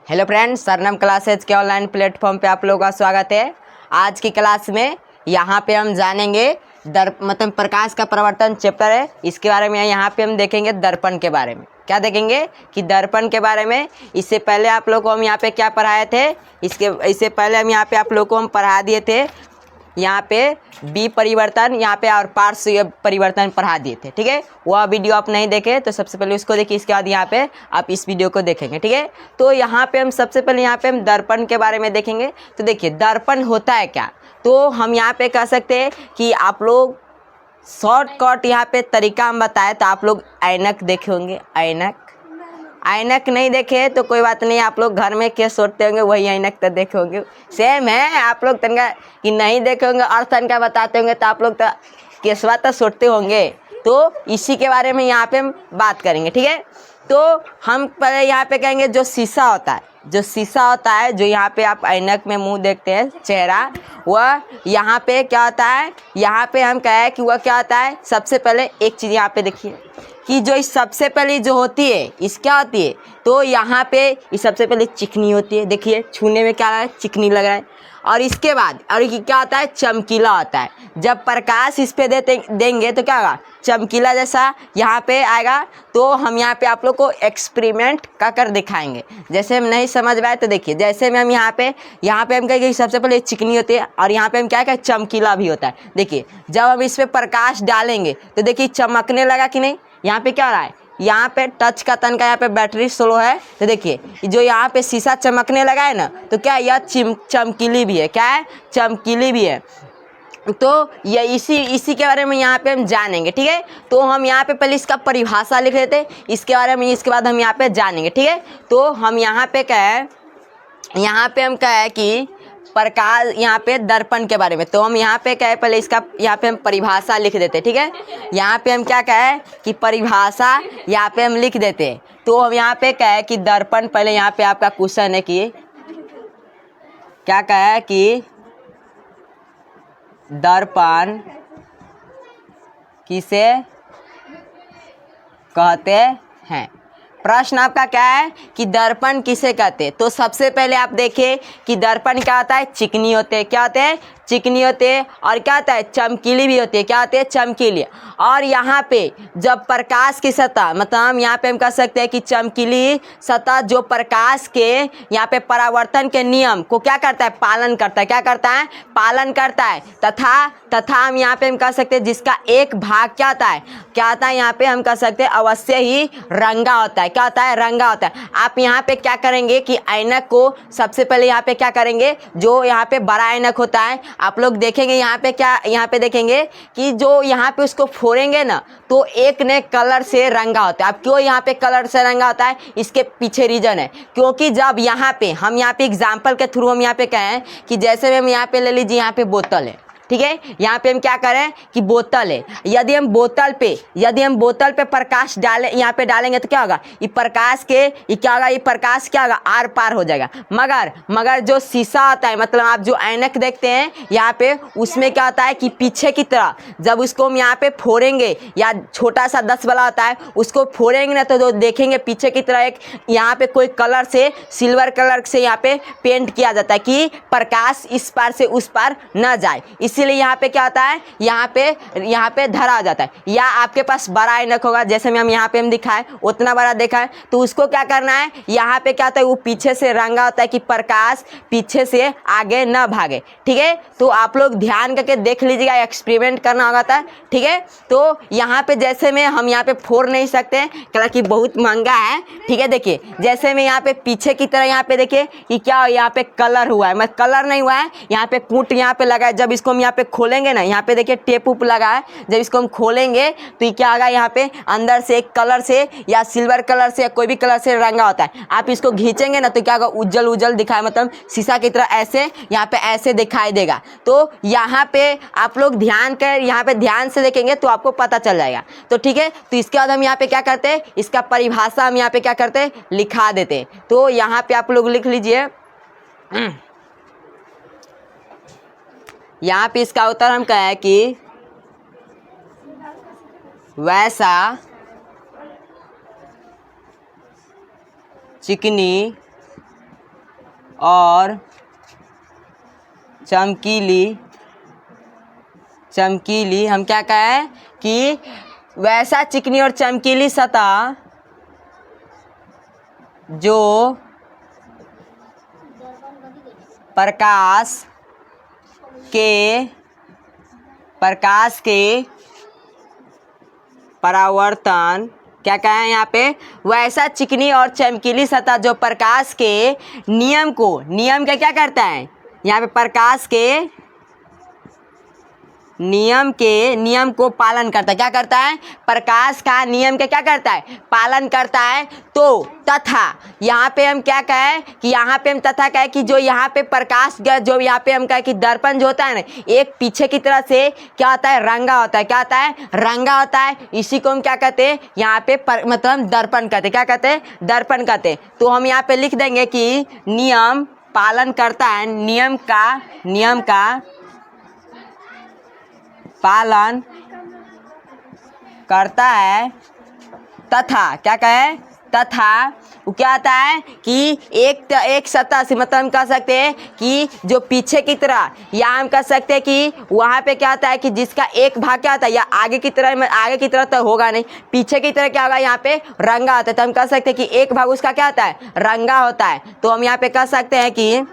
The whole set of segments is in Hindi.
हेलो फ्रेंड्स, सरनम क्लासेज के ऑनलाइन प्लेटफॉर्म पे आप लोगों का स्वागत है। आज की क्लास में यहाँ पे हम जानेंगे मतलब प्रकाश का प्रवर्तन चैप्टर है, इसके बारे में। यहाँ पे हम देखेंगे दर्पण के बारे में। क्या देखेंगे कि दर्पण के बारे में। इससे पहले आप लोगों को हम यहाँ पे क्या पढ़ाए थे, इससे पहले हम यहाँ पे आप लोगों को हम पढ़ा दिए थे यहाँ पे बी परिवर्तन यहाँ पे और पार्श्व परिवर्तन पढ़ा दिए थे। ठीक है, वह वीडियो आप नहीं देखे तो सबसे पहले उसको देखिए, इसके बाद यहाँ पे आप इस वीडियो को देखेंगे। ठीक है, तो यहाँ पे हम सबसे पहले यहाँ पे हम दर्पण के बारे में देखेंगे। तो देखिए दर्पण होता है क्या, तो हम यहाँ पे कह सकते हैं कि आप लोग शॉर्टकट यहाँ पे तरीका हम बताए तो आप लोग ऐनक देखे होंगे। ऐनक नहीं देखे तो कोई बात नहीं, आप लोग घर में क्या सोचते होंगे वही ऐनक तो देखे होंगे, सेम है। आप लोग तनका कि नहीं देखे होंगे और तनका बताते होंगे तो आप लोग तो केसवा तो सोचते होंगे। तो इसी के बारे में यहाँ पे हम बात करेंगे। ठीक है, तो हम पहले यहाँ पे कहेंगे जो शीशा होता है, जो यहाँ पे आप ऐनक में मुंह देखते हैं चेहरा, वह यहाँ पे क्या होता है, यहाँ पे हम कहें कि वह क्या होता है। सबसे पहले एक चीज़ यहाँ पे देखिए कि जो इस सबसे पहले जो होती है इस क्या होती है, तो यहाँ पे इस सबसे पहले चिकनी होती है। देखिए छूने में क्या लग रहा है, चिकनी लग रहा है। और इसके बाद और ये क्या होता है, चमकीला होता है। जब प्रकाश इस पे देंगे तो क्या होगा, चमकीला जैसा यहाँ पे आएगा। तो हम यहाँ पे आप लोग को एक्सपेरिमेंट कर दिखाएंगे। जैसे हम नहीं समझ पाए तो देखिए, जैसे में हम यहाँ पे हम कहेंगे सबसे पहले चिकनी होती है और यहाँ पे हम क्या कहें, चमकीला भी होता है। देखिए जब हम इस पे प्रकाश डालेंगे तो देखिए चमकने लगा कि नहीं। यहाँ पे क्या हो रहा है, यहाँ पे टच का तन का यहाँ पे बैटरी स्लो है, तो देखिए जो यहाँ पे शीशा चमकने लगा है ना, तो क्या यह चमकीली भी है। क्या है, चमकीली भी है। तो ये इसी के बारे में यहाँ पे हम जानेंगे। ठीक है, तो हम यहाँ पे पहले इसका परिभाषा लिख लेते हैं, इसके बारे में इसके बाद हम यहाँ पे जानेंगे। ठीक है, तो हम यहाँ पे हम कहें कि प्रकाश यहाँ पे दर्पण के बारे में। तो हम यहाँ पे कहे पहले इसका यहाँ पे हम परिभाषा लिख देते। ठीक है, यहाँ पे हम क्या कहें कि परिभाषा यहाँ पे हम लिख देते। तो हम यहाँ पे कहे कि दर्पण, पहले यहाँ पे आपका क्वेश्चन है कि क्या कहे कि दर्पण किसे कहते हैं। प्रश्न आपका क्या है कि दर्पण किसे कहते हैं। तो सबसे पहले आप देखिए कि दर्पण क्या होता है, चिकनी होते हैं। क्या होते हैं, चिकनी होते हैं। और क्या होता है, चमकीली भी होती है। क्या होते हैं, चमकीली। और यहाँ पे जब प्रकाश की सतह, मतलब हम यहाँ पे हम कह सकते हैं कि चमकीली सतह जो प्रकाश के यहाँ पे परावर्तन के नियम को क्या करता है, पालन करता है। क्या करता है, पालन करता है। तथा हम यहाँ पे हम कह सकते हैं जिसका एक भाग क्या होता है, यहाँ पे हम कह सकते हैं अवश्य ही रंगा होता है। क्या होता है, रंगा होता है। आप यहाँ पे क्या करेंगे कि ऐनक को सबसे पहले यहाँ पे क्या करेंगे, जो यहाँ पे बड़ा ऐनक होता है आप लोग देखेंगे यहाँ पे क्या, यहाँ पे देखेंगे कि जो यहाँ पे उसको फोड़ेंगे ना तो एक ने कलर से रंगा होता है। अब क्यों यहाँ पे कलर से रंगा होता है, इसके पीछे रीजन है। क्योंकि जब यहाँ पे एग्जाम्पल के थ्रू हम यहाँ पे कहें कि जैसे हम यहाँ पे ले लीजिए, यहाँ पे बोतल है। ठीक है, यहाँ पे हम क्या करें कि बोतल है। यदि हम बोतल पे प्रकाश यहाँ पे डालेंगे तो क्या होगा, ये प्रकाश क्या होगा, आर पार हो जाएगा। मगर जो शीशा आता है, मतलब आप जो ऐनक देखते हैं यहाँ पे, उसमें क्या होता है कि पीछे की तरह जब उसको हम यहाँ पे फोड़ेंगे, या छोटा सा 10 वाला होता है उसको फोड़ेंगे ना, तो जो देखेंगे पीछे की तरह एक यहाँ पे कोई कलर से, सिल्वर कलर से यहाँ पे पेंट किया जाता है कि प्रकाश इस पार से उस पार न जाए। इसीलिए यहाँ पे क्या होता है, यहाँ पे धरा जाता है। या आपके पास बड़ा ऐनक होगा, जैसे में हम यहाँ पे हम दिखाए उतना बड़ा देखा है, तो उसको क्या करना है, यहाँ पे क्या होता है, वो पीछे से रंगा होता है कि प्रकाश पीछे से आगे न भागे। ठीक है, तो आप लोग ध्यान करके देख लीजिएगा, एक्सपेरिमेंट करना होगा था। ठीक है, तो यहाँ पे जैसे में हम यहाँ पे फोड़ नहीं सकते क्योंकि बहुत महंगा है। ठीक है, देखिए जैसे में यहाँ पे पीछे की तरह यहाँ पे देखिए कि क्या यहाँ पे कलर हुआ है, मतलब कलर नहीं हुआ है, यहाँ पे कूट यहाँ पे लगा है। जब इसको हम यहाँ पे खोलेंगे ना, यहाँ पे देखिए टेप उप लगा है, जब इसको हम खोलेंगे तो ये क्या होगा, यहाँ पे अंदर से एक कलर से या सिल्वर कलर से या कोई भी कलर से रंगा होता है। आप इसको खींचेंगे ना तो क्या होगा, उज्जल दिखाए, मतलब शीशा की तरह ऐसे यहाँ पे ऐसे दिखाई देगा। तो यहाँ पे आप लोग ध्यान से देखेंगे तो आपको पता चल जाएगा। तो ठीक है, तो इसके बाद हम यहाँ पे क्या करते हैं, इसका परिभाषा हम यहाँ पे क्या करते हैं, लिखा देते हैं। तो यहाँ पे आप लोग लिख लीजिए, यहाँ पे इसका उत्तर हम कहें कि वैसा चिकनी और चमकीली हम क्या कहें कि वैसा चिकनी और चमकीली सतह जो प्रकाश के परावर्तन क्या कहें यहाँ पे, वैसा चिकनी और चमकीली सतह जो प्रकाश के नियम का क्या करता है, यहाँ पे प्रकाश के नियम को पालन करता है। क्या करता है, प्रकाश का नियम के क्या करता है, पालन करता है। तो तथा यहाँ पे हम क्या कहें कि यहाँ पे हम तथा कहें कि जो यहाँ पे प्रकाश जो यहाँ पे हम कहें कि दर्पण जो होता है ना, एक पीछे की तरह से क्या होता है, रंगा होता है। क्या होता है, रंगा होता है। इसी को हम क्या कहते हैं, यहाँ पे मतलब दर्पण कहते हैं। क्या कहते हैं, दर्पण कहते हैं। तो हम यहाँ पे लिख देंगे कि नियम पालन करता है, नियम का पालन करता है। तथा क्या कहे, तथा वो क्या आता है कि एक सतह से मतलब हम कह सकते हैं कि जो पीछे की तरह, या हम कह सकते हैं कि वहाँ पे क्या होता है कि जिसका एक भाग क्या होता है, या आगे की तरह तो होगा नहीं, पीछे की तरह क्या होगा, यहाँ पे रंगा होता है। तो हम कह सकते हैं कि एक भाग उसका क्या होता है, रंगा होता है। तो हम यहाँ पे कह सकते हैं कि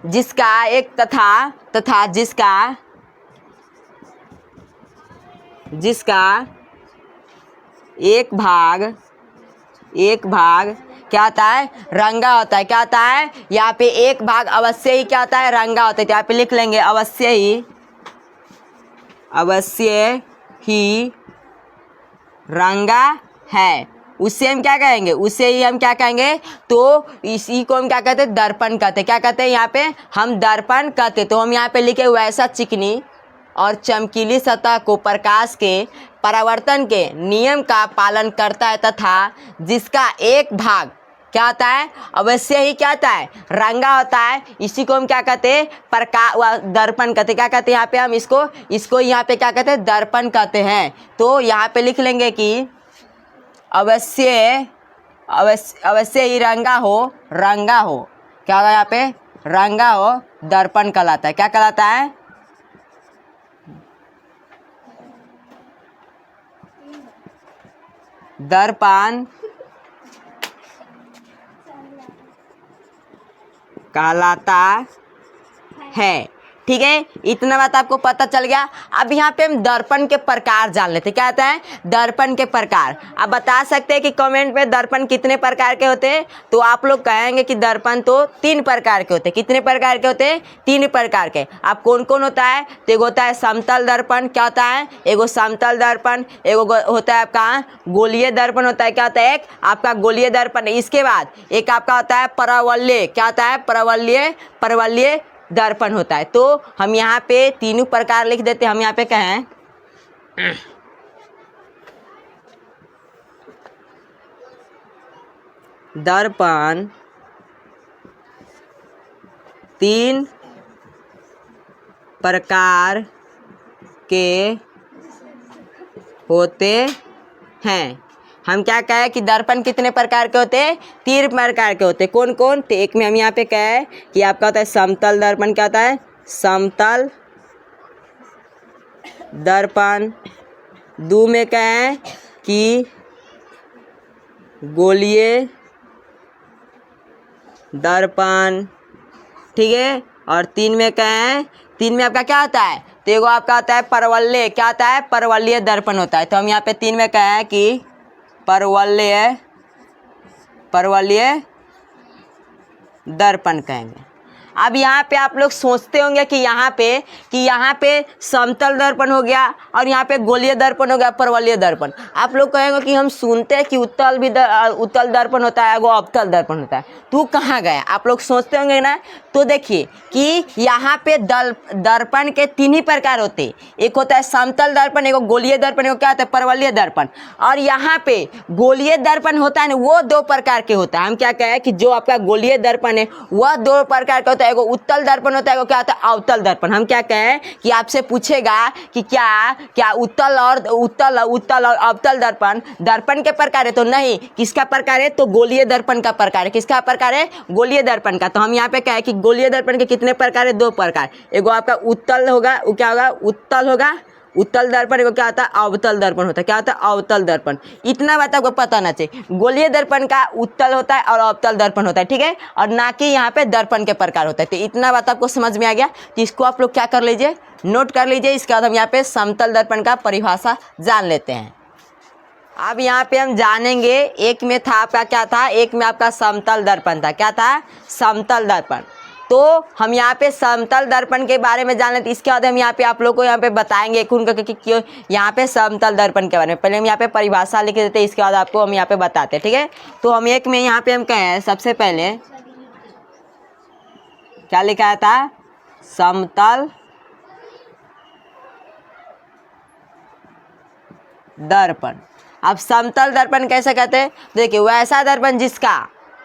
जिसका एक तथा जिसका एक भाग क्या होता है, रंगा होता है। क्या होता है, यहाँ पे एक भाग अवश्य ही क्या होता है, रंगा होता है। तो यहाँ पे लिख लेंगे अवश्य ही रंगा है। उससे हम क्या कहेंगे, तो इसी को हम क्या कहते हैं, दर्पण कहते हैं। क्या कहते हैं, यहाँ पे हम दर्पण कहते हैं। तो हम यहाँ पे लिखे वैसा चिकनी और चमकीली सतह को प्रकाश के परावर्तन के नियम का पालन करता है, तथा जिसका एक भाग क्या होता है, अवश्य ही क्या होता है, रंगा होता है। इसी को हम क्या कहते हैं, दर्पण कहते हैं। क्या कहते हैं, यहाँ पे हम इसको यहाँ पे क्या कहते हैं, दर्पण कहते हैं। तो यहाँ पे लिख लेंगे कि अवश्य ही रंगा हो। क्या होगा यहाँ पे, रंगा हो, दर्पण कहलाता है। क्या कहलाता है, दर्पण कहलाता है। ठीक है, इतना बात आपको पता चल गया। अब यहाँ पे हम दर्पण के प्रकार जान लेते। क्या कहते हैं, दर्पण के प्रकार। आप बता सकते हैं कि कमेंट में दर्पण कितने प्रकार के होते हैं। तो आप लोग कहेंगे कि दर्पण तो 3 प्रकार के होते हैं। कितने प्रकार के होते हैं, 3 प्रकार के। अब कौन कौन होता है, तो एक होता है समतल दर्पण। क्या होता है, एगो समतल दर्पण, एगो होता है आपका गोलीय दर्पण होता है। क्या होता है, एक आपका गोलीय दर्पण। इसके बाद एक आपका होता है परवलय। क्या होता है, परवलय दर्पण होता है। तो हम यहाँ पे तीनों प्रकार लिख देते हैं। हम यहाँ पे कहें दर्पण 3 प्रकार के होते हैं। हम क्या कहें कि दर्पण कितने प्रकार के होते हैं, 3 प्रकार के होते हैं। कौन कौन, तो एक में हम यहाँ पे कहें कि आपका होता है समतल दर्पण। क्या होता है, समतल दर्पण। 2 में कहें कि गोलीय दर्पण। ठीक है, और 3 में कहें, 3 में आपका क्या होता है, तो एगो आपका होता है परवलय। क्या होता है, परवलय दर्पण होता है। तो हम यहाँ पे 3 में कहें कि परवलय दर्पण कहेंगे। अब यहाँ पे आप लोग सोचते होंगे कि यहाँ पे समतल दर्पण हो गया और यहाँ पे गोलीय दर्पण हो गया, परवलय दर्पण। आप लोग कहेंगे कि हम सुनते हैं कि उत्तल दर्पण होता है, वो अवतल दर्पण होता है। तू कहाँ गया, आप लोग सोचते होंगे ना। तो देखिए कि यहाँ पे दर्पण के 3 ही प्रकार होते हैं। एक होता है समतल दर्पण, एक गोलीय दर्पण, एक क्या होता है, परवलय दर्पण। और यहाँ पे गोलीय दर्पण होता है ना, वो 2 प्रकार के होता है। हम क्या कहें कि जो आपका गोलीय दर्पण है वह 2 प्रकार का होता है। है, एगो उत्तल दर्पण होता है, एगो क्या होता है अवतल दर्पण। हम क्या कहें कि आपसे पूछेगा कि क्या उत्तल और अवतल दर्पण दर्पण के प्रकार है, तो नहीं, किसका प्रकार है, तो गोलीय दर्पण का प्रकार है। किसका प्रकार है, गोलीय दर्पण का। तो हम यहाँ पे कहें कि गोलीय दर्पण के कितने प्रकार है, 2 प्रकार। एगो आपका उत्तल होगा, वो क्या होगा, उत्तल होगा, उत्तल दर्पण, को क्या होता है अवतल दर्पण होता है। क्या होता है अवतल दर्पण। इतना बात आपको पता होना चाहिए, गोलीय दर्पण का उत्तल होता है और अवतल दर्पण होता है, ठीक है, और ना कि यहाँ पे दर्पण के प्रकार होता है। तो इतना बात आपको समझ में आ गया, तो इसको आप लोग क्या कर लीजिए, नोट कर लीजिए। इसके बाद हम यहाँ पे समतल दर्पण का परिभाषा जान लेते हैं। अब यहाँ पे हम जानेंगे, एक में था आपका क्या था, एक में आपका समतल दर्पण था। क्या था, समतल दर्पण। तो हम यहाँ पे समतल दर्पण के बारे में जान लेते, इसके बाद हम यहाँ पे आप लोग को यहाँ पे बताएंगे कि क्यों यहाँ पे समतल दर्पण के बारे में। पहले हम यहाँ पे परिभाषा लिख देते हैं, इसके बाद आपको हम यहाँ पे बताते हैं, ठीक है। तो हम एक में यहाँ पे हम कहें, सबसे पहले क्या लिखा था, समतल दर्पण। अब समतल दर्पण कैसे कहते हैं, देखिए वैसा दर्पण जिसका,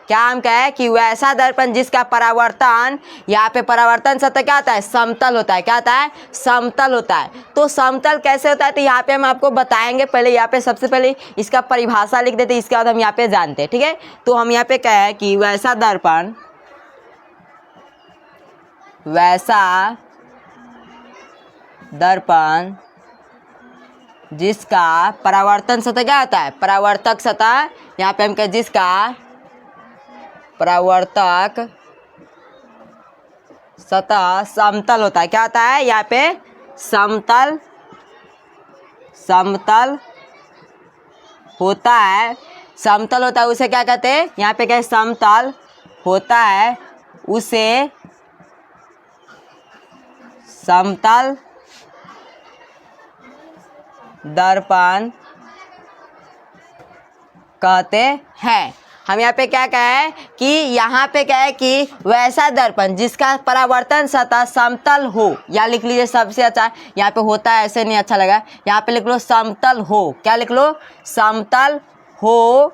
क्या हम कहें कि वैसा दर्पण जिसका परावर्तन, यहाँ पे परावर्तन सतह क्या होता है, समतल होता है। क्या होता है, समतल होता है। तो समतल कैसे होता है, तो यहाँ पे हम आपको बताएंगे। पहले यहाँ पे सबसे पहले इसका परिभाषा लिख देते, इसके बाद हम यहाँ पे जानते हैं, ठीक है। तो हम यहाँ पे कहें कि वैसा दर्पण जिसका परावर्तन सतह क्या होता है, परावर्तक सतह, यहाँ पे हम कहें जिसका परावर्तक सतह समतल होता है। क्या होता है, यहाँ पे समतल होता है, समतल होता है, उसे क्या कहते हैं, यहाँ पे क्या समतल होता है, उसे समतल दर्पण कहते हैं। हम यहाँ पे क्या कहें कि यहाँ पे क्या है कि वैसा दर्पण जिसका परावर्तन सतह समतल हो, या लिख लीजिए सबसे अच्छा, यहाँ पे होता है ऐसे नहीं अच्छा लगा, यहाँ पे लिख लो समतल हो। क्या लिख लो, समतल हो,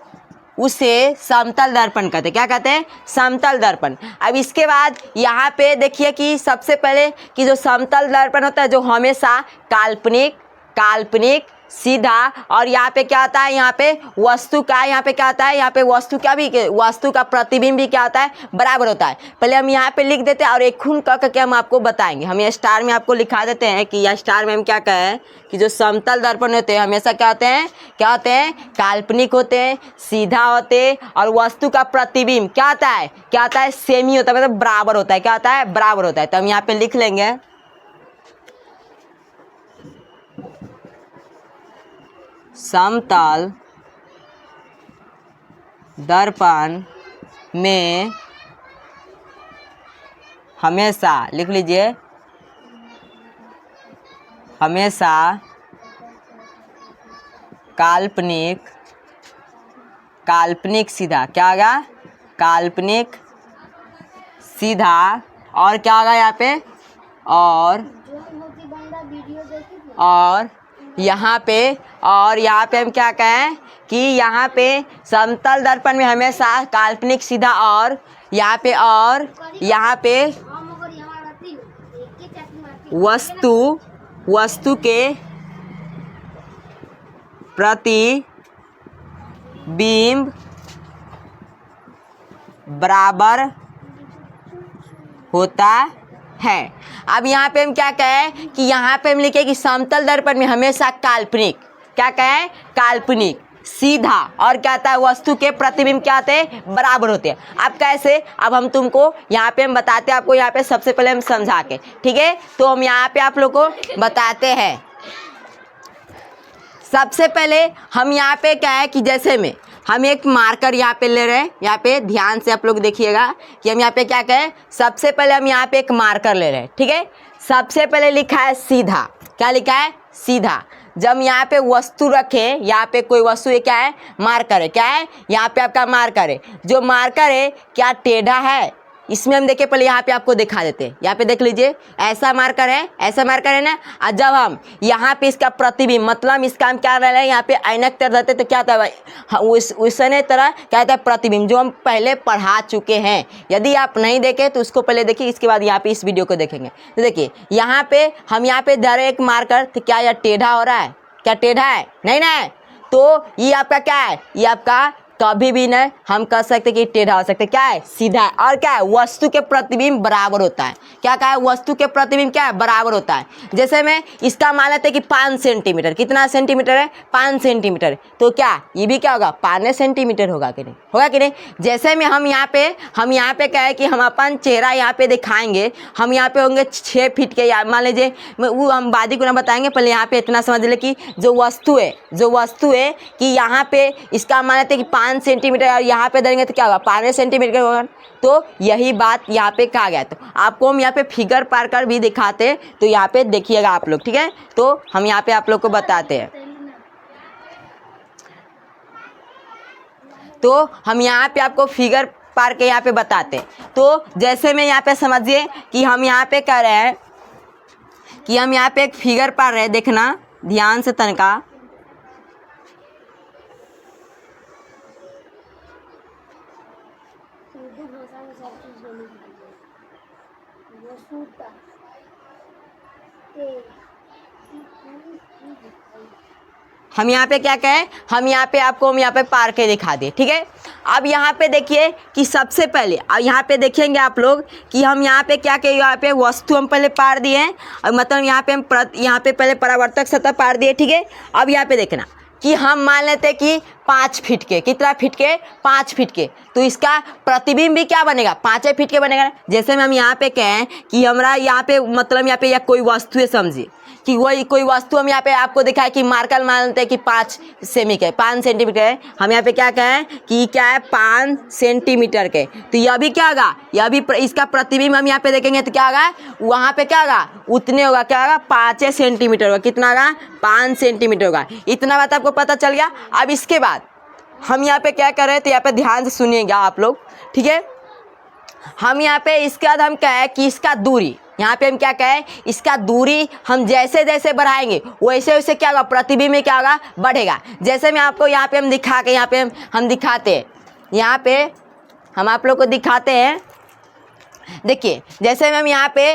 उसे समतल दर्पण कहते हैं। क्या कहते हैं, समतल दर्पण। अब इसके बाद यहाँ पे देखिए कि सबसे पहले कि जो समतल दर्पण होता है, जो हमेशा काल्पनिक सीधा, और यहाँ पे क्या आता है, यहाँ पे वस्तु का, यहाँ पे क्या आता है, यहाँ पे वस्तु का प्रतिबिंब भी क्या होता है, बराबर होता है। पहले हम यहाँ पे लिख देते हैं और एक खून करके हम आपको बताएंगे। हम ये स्टार में आपको लिखा देते हैं कि यह स्टार में हम क्या कहें कि जो समतल दर्पण होते हैं हमेशा क्या होते हैं, काल्पनिक होते हैं, सीधा होते हैं, और वस्तु का प्रतिबिंब क्या होता है, सेमी होता है, मतलब बराबर होता है। क्या होता है, बराबर होता है। तो हम यहाँ पे लिख लेंगे, समतल दर्पण में हमेशा, लिख लीजिए, हमेशा काल्पनिक सीधा, क्या होगा, काल्पनिक सीधा, और क्या होगा यहाँ पे, और यहाँ पे हम क्या कहें कि यहाँ पे समतल दर्पण में हमेशा काल्पनिक सीधा, और यहाँ पे वस्तु के प्रतिबिंब बराबर होता है। अब यहाँ पे हम क्या कहें कि यहाँ पे हम लिखे कि समतल दर्पण में हमेशा काल्पनिक, क्या कहें, काल्पनिक सीधा, और क्या आता है, वस्तु के प्रतिबिंब क्या आते हैं, बराबर होते हैं। अब कैसे, अब हम तुमको यहाँ पे हम बताते हैं आपको, यहाँ पे सबसे पहले हम समझा के, ठीक है। तो हम यहाँ पे आप लोग को बताते हैं। सबसे पहले हम यहाँ पे क्या है कि जैसे में हम एक मार्कर यहाँ पे ले रहे हैं, यहाँ पे ध्यान से आप लोग देखिएगा कि हम यहाँ पे क्या कहें, सबसे पहले हम यहाँ पे एक मार्कर ले रहे हैं, ठीक है। सबसे पहले लिखा है सीधा, क्या लिखा है, सीधा। जब यहाँ पे वस्तु रखें, यहाँ पे कोई वस्तु है, क्या है, मार्कर है, क्या है, यहाँ पे आपका मार्कर है। जो मार्कर है क्या टेढ़ा है, इसमें हम देखिए पहले यहाँ पे आपको दिखा देते हैं। यहाँ पे देख लीजिए, ऐसा मार्कर है, ऐसा मार्कर है ना। और जब हम यहाँ पे इसका प्रतिबिंब मतलब इसका हम क्या रह रहे हैं, यहाँ पे ऐनक तर रहते तो क्या था उसने तरह क्या था प्रतिबिंब, जो हम पहले पढ़ा चुके हैं। यदि आप नहीं देखे तो उसको पहले देखिए, इसके बाद यहाँ पे इस वीडियो को देखेंगे। तो देखिए यहाँ पे हम यहाँ पे धरे एक मार्कर, तो क्या यह टेढ़ा हो रहा है? क्या टेढ़ा है? नहीं ना। तो ये आपका क्या है? ये आपका कभी भी नहीं हम कह सकते कि टेढ़ा हो सकते, क्या है? सीधा है। और क्या है? वस्तु के प्रतिबिंब बराबर होता है। क्या कहा है? वस्तु के प्रतिबिंब क्या है? बराबर होता है। जैसे में इसका मान लेते हैं कि 5 सेंटीमीटर, कितना सेंटीमीटर है? 5 सेंटीमीटर। तो क्या ये भी क्या होगा? 5 सेंटीमीटर होगा कि नहीं? होगा कि नहीं? जैसे में हम यहाँ पे कहे कि हम अपन चेहरा यहाँ पे दिखाएंगे, हम यहाँ पे होंगे 6 फीट के, या मान लीजिए वो हम बादी को ना बताएंगे, पहले यहाँ पे इतना समझ ले कि जो वस्तु है कि यहाँ पे इसका मान लेते हैं कि 5 सेंटीमीटर, और यहाँ पे धरेंगे तो क्या होगा? 5 सेंटीमीटर होगा। तो यही बात यहाँ पे कहा गया। तो आपको हम यहाँ पे फिगर पार कर भी दिखाते, तो यहाँ पे देखिएगा आप लोग, ठीक है। तो हम यहाँ पे आप लोग को बताते हैं। तो हम यहाँ पे आपको फिगर पार के यहाँ पे बताते हैं। तो जैसे मैं यहाँ पे समझिए कि हम यहाँ पे कह रहे हैं कि हम यहाँ पे एक फिगर पार रहे, देखना ध्यान से तनका। हम यहाँ पे क्या कहें, हम यहाँ पे आपको हम यहाँ पे पार के दिखा दे, ठीक है। अब यहाँ पे देखिए कि सबसे पहले अब यहाँ पे देखेंगे आप लोग कि हम यहाँ पे क्या कहें, यहाँ पे वस्तु हम पहले पार दिए हैं, और मतलब यहाँ पे हम यहाँ पे पहले परावर्तक सतह पार दिए, ठीक है। अब यहाँ पे देखना कि हम मान लेते कि 5 फीट के, कितना फीट के? 5 फीट के। तो इसका प्रतिबिंब भी क्या बनेगा? 5 फीट के बनेगा। जैसे में हम यहाँ पे कहें कि हमारा यहाँ पे मतलब यहाँ पे या कोई वस्तु है, समझिए कि वही कोई वस्तु हम यहाँ पे आपको दिखाए कि मार्कर मानते हैं कि 5 सेंटीमीटर है। हम यहाँ पे क्या कहें कि क्या है? 5 सेंटीमीटर के। तो यह भी क्या होगा? यह भी इसका प्रतिबिंब हम यहाँ पे देखेंगे तो क्या होगा? वहाँ पे क्या होगा? उतने होगा, क्या होगा? 5 सेंटीमीटर होगा। कितना होगा? 5 सेंटीमीटर होगा। इतना बात आपको पता चल गया। अब इसके बाद हम यहाँ पे क्या कर रहे हैं, तो यहाँ पे ध्यान से सुनिएगा आप लोग, ठीक है। हम यहाँ पे इसके बाद हम कहें कि इसका दूरी, यहाँ पे हम क्या कहें, इसका दूरी हम जैसे जैसे बढ़ाएंगे वैसे वैसे क्या होगा? प्रतिबिंब में क्या होगा? बढ़ेगा। जैसे मैं आपको यहाँ पे हम दिखा के यहाँ पे हम दिखाते हैं, यहाँ पे हम आप लोग को दिखाते हैं। देखिए जैसे में हम यहाँ पे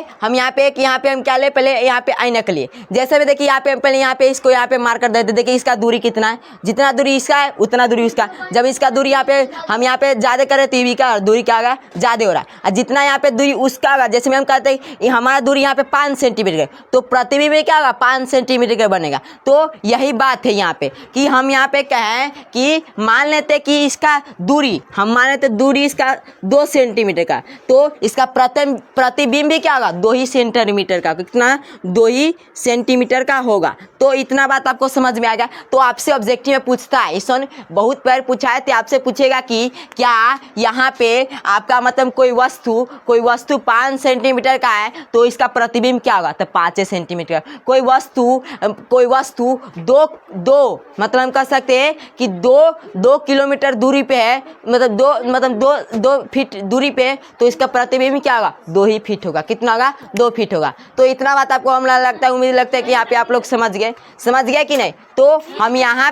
हम क्या ले, पहले यहाँ पे ऐनक लिए। जैसे में देखिए यहाँ पे पहले यहाँ पे इसको यहाँ पे मार्कर देते, देखिए इसका दूरी कितना है, जितना दूरी इसका है उतना दूरी उसका। जब इसका दूरी यहाँ पे हम यहाँ पे ज़्यादा करें तो ये का दूरी क्या होगा? ज़्यादा हो रहा है। और जितना यहाँ पे दूरी उसका होगा, जैसे में हम कहते हैं हमारा दूरी यहाँ पे 5 सेंटीमीटर का, तो प्रतिबिंब में क्या होगा? 5 सेंटीमीटर का बनेगा। तो यही बात है यहाँ पे कि हम यहाँ पे कहें कि मान लेते कि इसका दूरी, हम मान लेते दूरी इसका 2 सेंटीमीटर का, तो इसका प्रतिबिंब भी क्या होगा? 2 ही सेंटीमीटर का। कितना? 2 ही सेंटीमीटर का होगा। तो इतना बात आपको समझ में आ गया। तो आपसे ऑब्जेक्टिव में पूछता है, इसने बहुत बार पूछा है, तो आपसे पूछेगा कि क्या यहाँ पे आपका मतलब कोई वस्तु 5 सेंटीमीटर का है, तो इसका प्रतिबिंब क्या होगा? तो 5 सेंटीमीटर। कोई वस्तु दो मतलब हम कह सकते हैं कि 2 किलोमीटर दूरी पे है, मतलब 2 फीट दूरी पे, तो इसका प्रतिबिंब क्या होगा? 2 ही फीट होगा। कितना होगा? 2 फीट होगा। तो इतना बात आपको हम लगता है, उम्मीद लगता है कि यहाँ पे आप लोग समझ गए कि नहीं। तो हम यहाँ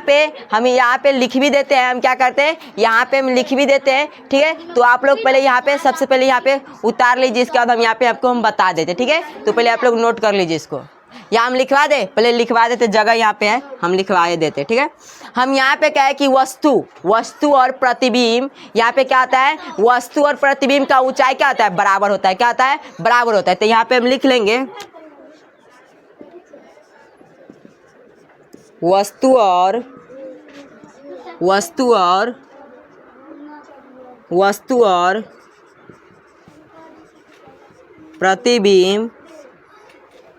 पे लिख भी देते हैं। हम क्या करते हैं, यहाँ पे हम लिख भी देते हैं, ठीक है। तो आप लोग पहले यहाँ पे सबसे पहले यहाँ पे उतार लीजिए, इसके बाद हम यहाँ पे आपको हम बता देते, ठीक है। तो पहले आप लोग नोट कर लीजिए इसको, या हम लिखवा दे, पहले लिखवा देते, जगह यहाँ पे है हम लिखवा देते, ठीक है। हम यहाँ पे क्या है कि वस्तु और प्रतिबिंब, यहाँ पे क्या आता है? वस्तु और प्रतिबिंब का ऊंचाई क्या होता है? बराबर होता है। क्या होता है? बराबर होता है। तो यहाँ पे हम लिख लेंगे वस्तु और प्रतिबिंब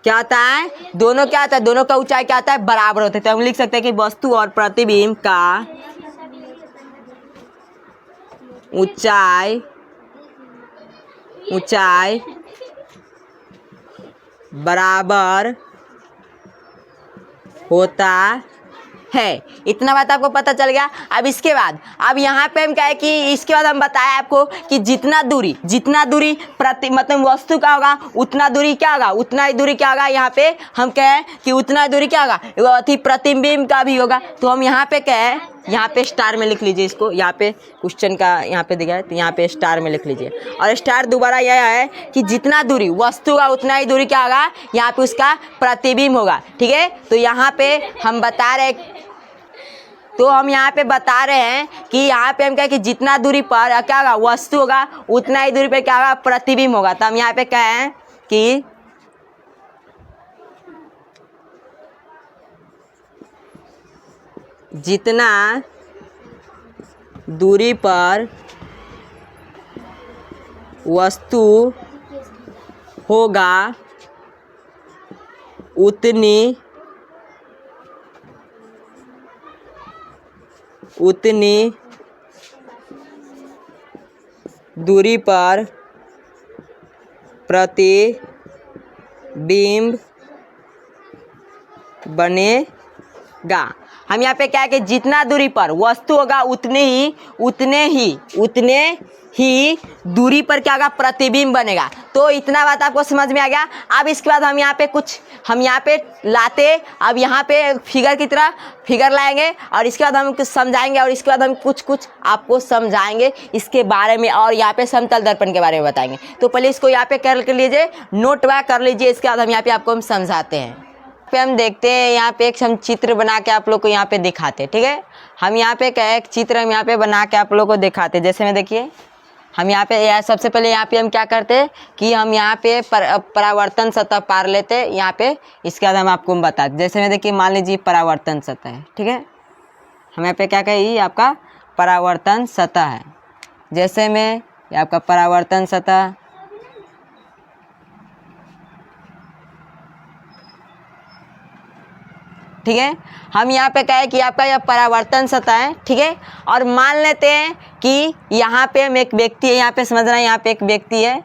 क्या आता है? दोनों क्या आता है? दोनों का ऊंचाई क्या आता है? बराबर होता है। तो हम लिख सकते हैं कि वस्तु और प्रतिबिंब का ऊंचाई बराबर होता है। इतना बात आपको पता चल गया। अब इसके बाद अब यहाँ पे हम क्या है कि इसके बाद हम बताया आपको कि जितना दूरी प्रति मतलब वस्तु का होगा उतना दूरी क्या होगा, उतना ही दूरी क्या होगा। यहाँ पे हम कहें कि उतना दूरी क्या होगा, अति प्रतिबिंब का भी होगा। तो हम यहाँ पे कहें, यहाँ पे स्टार में लिख लीजिए इसको, यहाँ पे क्वेश्चन का यहाँ पे दिखा है तो यहाँ पे स्टार में लिख लीजिए। और स्टार दोबारा यह है कि जितना दूरी वस्तु का उतना ही दूरी क्या होगा, यहाँ पे उसका प्रतिबिंब होगा। ठीक है, तो यहाँ पे हम बता रहे हैं कि यहाँ पे हम क्या कि जितना दूरी पर क्या होगा वस्तु होगा उतना ही दूरी पर क्या होगा प्रतिबिंब होगा। तो हम यहाँ पे कहें कि जितना दूरी पर वस्तु होगा उतनी दूरी पर प्रतिबिंब बनेगा। हम यहाँ पे क्या है कि जितना दूरी पर वस्तु होगा उतने ही दूरी पर क्या होगा प्रतिबिंब बनेगा। तो इतना बात आपको समझ में आ गया। अब इसके बाद हम यहाँ पे लाते, अब यहाँ पे फिगर की तरह फिगर लाएंगे और इसके बाद हम कुछ समझाएंगे और इसके बाद हम कुछ आपको समझाएंगे इसके बारे में और यहाँ पे समतल दर्पण के बारे में बताएंगे। तो पहले इसको यहाँ पे कर लीजिए, नोट वगैरह कर लीजिए। इसके बाद हम यहाँ पे आपको हम समझाते हैं। पे हम देखते हैं यहाँ पे एक हम चित्र बना के आप लोग को यहाँ पे दिखाते। ठीक है, हम यहाँ पे क्या एक चित्र हम यहाँ पे बना के आप लोग को दिखाते। जैसे में देखिए हम यहाँ पे सबसे पहले यहाँ पे हम क्या करते हैं कि हम यहाँ पे परावर्तन सतह पार लेते हैं यहाँ पे। इसके बाद हम आपको बताते। जैसे में देखिए मान लीजिए परावर्तन सतह है। ठीक है, हम यहाँ पे क्या कहें, ये आपका परावर्तन सतह है। जैसे में ये आपका परावर्तन सतह, ठीक है, हम यहाँ पे कहें कि आपका यह परावर्तन सतह है। ठीक है, और मान लेते हैं कि यहाँ पे हम एक व्यक्ति है, यहाँ पे समझना है, यहाँ पे एक व्यक्ति है।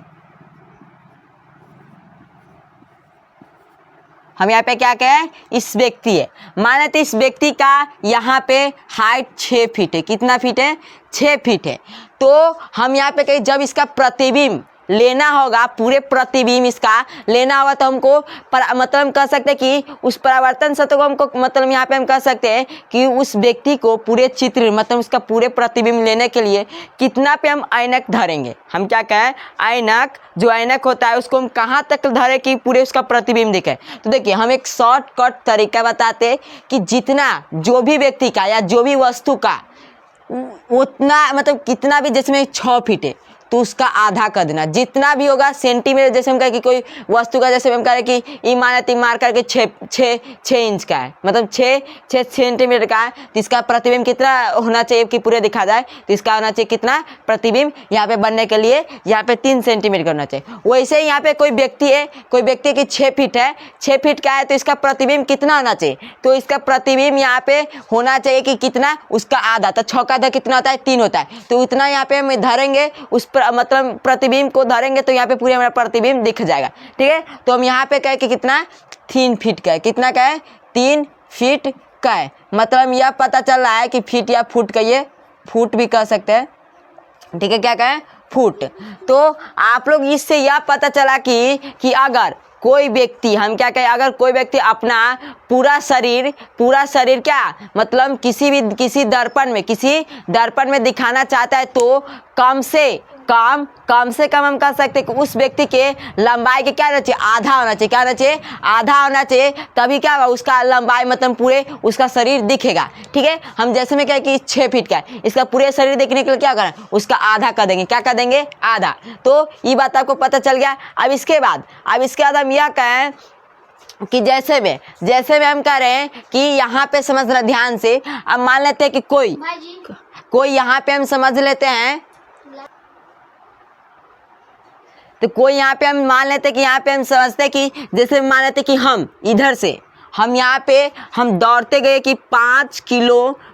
हम यहाँ पे क्या कहें, इस व्यक्ति है। मान लेते इस व्यक्ति का यहाँ पे हाइट 6 फीट है। कितना फीट है, 6 फीट है। तो हम यहाँ पे कहें जब इसका प्रतिबिंब लेना होगा, पूरे प्रतिबिंब इसका लेना होगा तो हमको मतलब हम कह सकते हैं कि उस परावर्तन सतह को हमको मतलब यहाँ पे हम कह सकते हैं कि उस व्यक्ति को पूरे चित्र मतलब उसका पूरे प्रतिबिंब लेने के लिए कितना पे हम ऐनक धरेंगे। हम क्या कहें, ऐनक, जो ऐनक होता है उसको हम कहाँ तक धरे कि पूरे उसका प्रतिबिंब दिखे। तो देखिए हम एक शॉर्टकट तरीका बताते कि जितना जो भी व्यक्ति का या जो भी वस्तु का उतना मतलब कितना भी, जैसे में 6 फीट है तो उसका आधा कर देना। जितना भी होगा सेंटीमीटर, जैसे हम कहें कि कोई वस्तु का, जैसे हम कह रहे कि इमारत मार करके 6 इंच का है, मतलब 6 सेंटीमीटर का है, तो इसका प्रतिबिंब कितना होना चाहिए कि पूरे दिखा जाए। तो इसका होना चाहिए कितना प्रतिबिंब यहाँ पे बनने के लिए, यहाँ पे 3 सेंटीमीटर का होना चाहिए। वैसे ही यहाँ पे कोई व्यक्ति है, कोई व्यक्ति की 6 फीट है, 6 फीट का है, तो इसका प्रतिबिंब कितना होना चाहिए। तो इसका प्रतिबिंब यहाँ पे होना चाहिए कि कितना, उसका आधा। तो 6 का आधा कितना होता है, 3 होता है। तो उतना यहाँ पे हम धरेंगे, उस मतलब प्रतिबिंब को धरेंगे तो यहाँ पे पूरे हमारा प्रतिबिंब दिख जाएगा। ठीक है, तो हम यहाँ पे कहे कि कितना 3 फीट का है। कितना का है, 3 फीट का है। मतलब यह पता चल रहा है कि फीट या फुट का, ये फुट भी कह सकते हैं। ठीक है, क्या कहें, फुट। तो आप लोग इससे यह पता चला कि अगर कोई व्यक्ति, हम क्या कहें, अगर कोई व्यक्ति अपना पूरा शरीर क्या मतलब किसी दर्पण में दिखाना चाहता है तो कम से कम हम कह सकते हैं कि उस व्यक्ति के लंबाई के क्या होना चाहिए, आधा होना चाहिए। क्या होना चाहिए, आधा होना चाहिए। तभी क्या होगा, उसका लंबाई मतलब पूरे उसका शरीर दिखेगा। ठीक है, हम जैसे में कहें कि 6 फीट का है, इसका पूरे शरीर देखने के लिए क्या करें, उसका आधा कर देंगे। क्या कर देंगे, आधा। तो ये बात आपको पता चल गया। अब इसके बाद हम यह कहें कि जैसे में हम कह रहे हैं कि यहाँ पे समझना ध्यान से। अब मान लेते हैं कि कोई यहाँ पे हम समझ लेते हैं, तो कोई यहाँ पे हम मान लेते कि यहाँ पे हम समझते हैं कि जैसे मान लेते कि हम इधर से हम यहाँ पे हम दौड़ते गए कि 5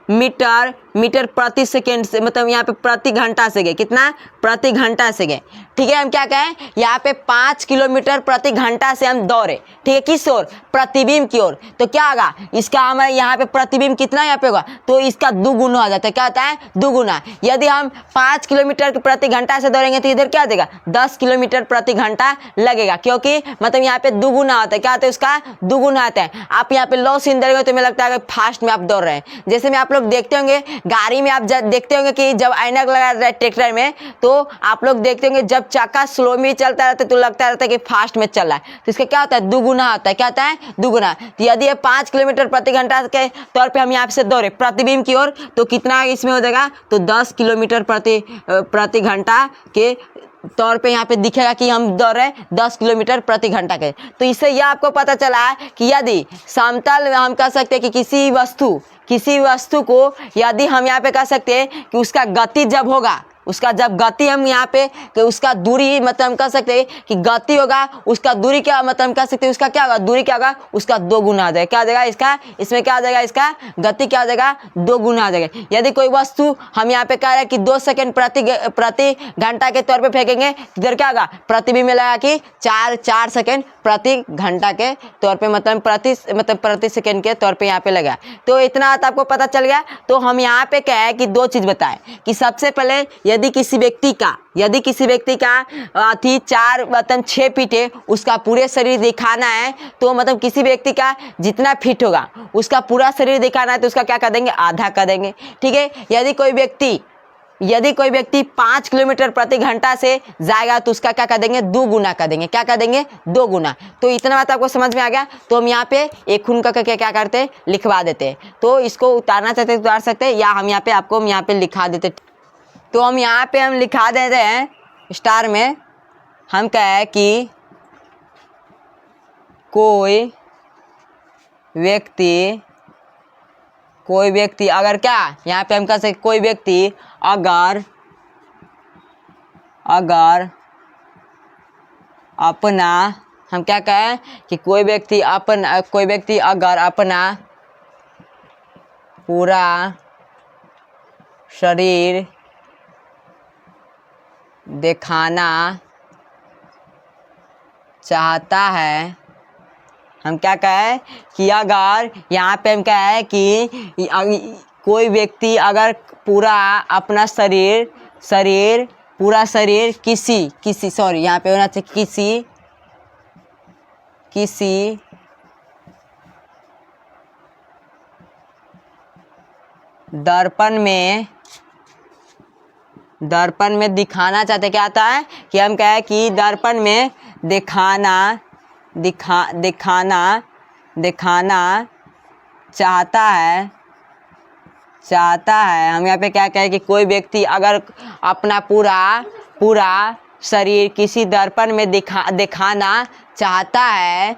मीटर मीटर प्रति सेकेंड से, मतलब यहाँ पे प्रति घंटा से गए, कितना प्रति घंटा से गए। ठीक है, हम क्या कहें यहाँ पे 5 किलोमीटर प्रति घंटा से हम दौड़े। ठीक है, किस ओर, प्रतिबिंब की ओर। तो क्या होगा इसका, हमारे यहाँ पे प्रतिबिंब कितना यहाँ पे होगा, तो इसका दुगुना हो जाता है। क्या होता है, दुगुना। यदि हम 5 किलोमीटर प्रति घंटा से दौड़ेंगे तो इधर क्या देगा, 10 किलोमीटर प्रति घंटा लगेगा, क्योंकि मतलब यहाँ पे दुगुना होता है। क्या होता है, उसका दुगुना आता है। आप यहाँ पे लो सीन दौड़ेंगे तो मुझे लगता है फास्ट में आप दौड़ रहे हैं। जैसे में आप लोग देखते होंगे गाड़ी में, आप देखते होंगे कि जब ऐनक लगा रहता है ट्रैक्टर में, तो आप लोग देखते होंगे जब चक्का स्लो में चलता रहता है तो लगता रहता है कि फास्ट में चल रहा है। तो इसका क्या होता है, दुगुना होता है। क्या होता है, दुगुना। तो यदि ये 5 किलोमीटर प्रति घंटा के तौर पे हम यहाँ से दौड़े प्रतिबिंब की ओर, तो कितना इसमें हो जाएगा, तो 10 किलोमीटर प्रति घंटा के तौर पे यहाँ पे दिखेगा कि हम दौड़ रहे हैं 10 किलोमीटर प्रति घंटा के। तो इससे यह आपको पता चला है कि यदि समतल में हम कह सकते हैं कि किसी वस्तु को यदि हम यहाँ पे कह सकते हैं कि उसका गति जब होगा, उसका जब गति हम यहाँ पे कि उसका दूरी, मतलब हम कह सकते हैं कि गति होगा, उसका दूरी क्या, मतलब हम कह सकते हैं उसका क्या होगा, दूरी क्या होगा, उसका 2 गुना आ जाएगा। क्या आ जाएगा इसका, इसमें क्या आ जाएगा, इसका गति क्या आ जाएगा, 2 गुना आ जाएगा। यदि कोई वस्तु हम यहाँ पे कह रहे हैं कि 2 सेकेंड प्रति घंटा के तौर पे फेंकेंगे, इधर क्या होगा, प्रतिबिंब में लगा कि 4 सेकेंड प्रति घंटा के तौर पे, मतलब प्रति सेकेंड के तौर पे यहाँ पे लगा। तो इतना आपको पता चल गया। तो हम यहाँ पे क्या है कि 2 चीज बताएं कि सबसे पहले यदि किसी व्यक्ति का अथी 4 मतलब 6 फीट है, उसका पूरे शरीर दिखाना है, तो मतलब किसी व्यक्ति का जितना फीट होगा उसका पूरा शरीर दिखाना है, तो उसका क्या कर देंगे, आधा कर देंगे। ठीक है, यदि कोई व्यक्ति 5 किलोमीटर प्रति घंटा से जाएगा तो उसका क्या कर देंगे, 2 गुना कर देंगे। क्या कर देंगे, 2 गुना। तो इतना बात आपको समझ में आ गया। तो हम यहाँ पे एक खून का क्या करते हैं, लिखवा देते हैं। तो इसको उतारना चाहते हैं उतार सकते हैं, या हम यहाँ पे आपको हम यहाँ पे लिखा देते। तो हम यहाँ पे हम लिखा देते हैं स्टार में, हम कहें कि कोई व्यक्ति अगर क्या, यहाँ पे हम कह सकते कोई व्यक्ति अगर अपना, हम क्या कहें कि कोई व्यक्ति अगर अपना पूरा शरीर दिखाना चाहता है, हम क्या कहें कि अगर यहाँ पे हम क्या है कि कोई व्यक्ति अगर पूरा अपना पूरा शरीर किसी सॉरी यहाँ पे होना चाहिए किसी दर्पण में दिखाना चाहते, क्या आता है कि हम कहें कि दर्पण में दिखाना चाहता है। हम यहाँ पे क्या कहें कि कोई व्यक्ति अगर अपना पूरा शरीर किसी दर्पण में दिखाना चाहता है,